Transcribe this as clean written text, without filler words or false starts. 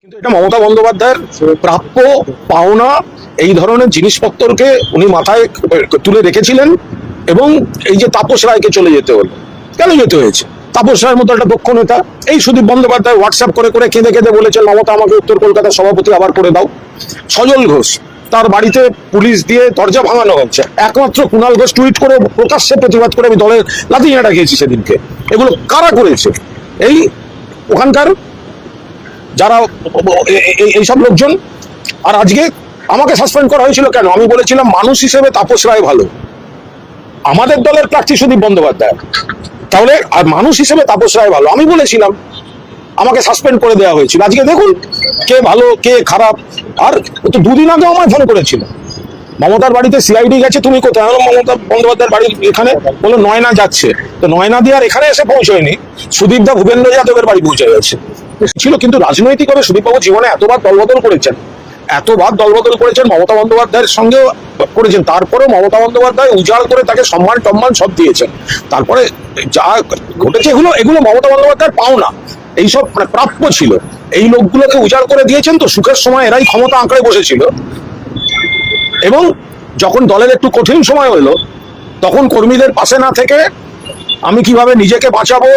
কিন্তু এটা মমতা বন্দ্যোপাধ্যায়ের প্রাপ্য পাওনা এই ধরনের জিনিসপত্রকে উনি মাথায় তুলে রেখেছিলেন। এবং এই যে তাপস রায়কে চলে যেতে হলো, কেন যেতে হয়েছে? তাপস রায়ের মতো একটা দক্ষ নেতা, এই সুদীপ বন্দ্যোপাধ্যায় হোয়াটসঅ্যাপ করে করে কেঁদে কেঁদে বলেছেন মমতা আমাকে উত্তর কলকাতার সভাপতি আবার করে দাও। সজল ঘোষ, তার বাড়িতে পুলিশ দিয়ে দরজা ভাঙানো হচ্ছে, একমাত্র কুণাল ঘোষ টুইট করে প্রকাশ্যে প্রতিবাদ করে আমি দলের লাথিঝাঁটা খেয়েছি সেদিনকে। এগুলো কারা করেছে? এই ওখানকার যারা এইসব লোকজন। আর আজকে আমাকে সাসপেন্ড করা হয়েছিল কেন? আমি বলেছিলাম মানুষ হিসেবে তাপস রায় ভালো, আমাদের দলের প্রার্থী সুদীপ বন্দ্যোপাধ্যায়, তাহলে আর মানুষ হিসেবে তাপস রায় ভালো আমি বলেছিলাম, আমাকে সাসপেন্ড করে দেওয়া হয়েছিল। আজকে দেখুন কে ভালো কে খারাপ। আর তো দুদিন আগে আমায় ফোন করেছিল, মমতার বাড়িতে সিআইডি গেছে, তুমি কোথায়? মমতা বন্দ্যোপাধ্যায়ের বাড়ি এখানে, বলো নয়না যাচ্ছে। তো নয়না দিয়ে আর এখানে এসে পৌঁছয়নি, সুদীপ দা ভূপেন্দ্র যাদবের বাড়ি পৌঁছে গেছে ছিল। কিন্তু রাজনৈতিকভাবে সুদীপবাবু জীবনে এতবার দলবদল করেছেন, মমতা বন্দ্যোপাধ্যায়ের সঙ্গেও করেছেন, তারপরেও মমতা বন্দ্যোপাধ্যায় উজাড় করে তাকে সম্মান টম্মান সব দিয়েছেন। তারপরে যা ঘটেছে এগুলো মমতা বন্দ্যোপাধ্যায়ের পাওনা, এইসব মানে প্রাপ্য ছিল। এই লোকগুলোকে উজাড় করে দিয়েছেন। তো সুখের সময় এরাই ক্ষমতা আঁকড়ে বসেছিল, এবং যখন দলের একটু কঠিন সময় হলো তখন কর্মীদের পাশে না থেকে আমি কিভাবে নিজেকে বাঁচাবো,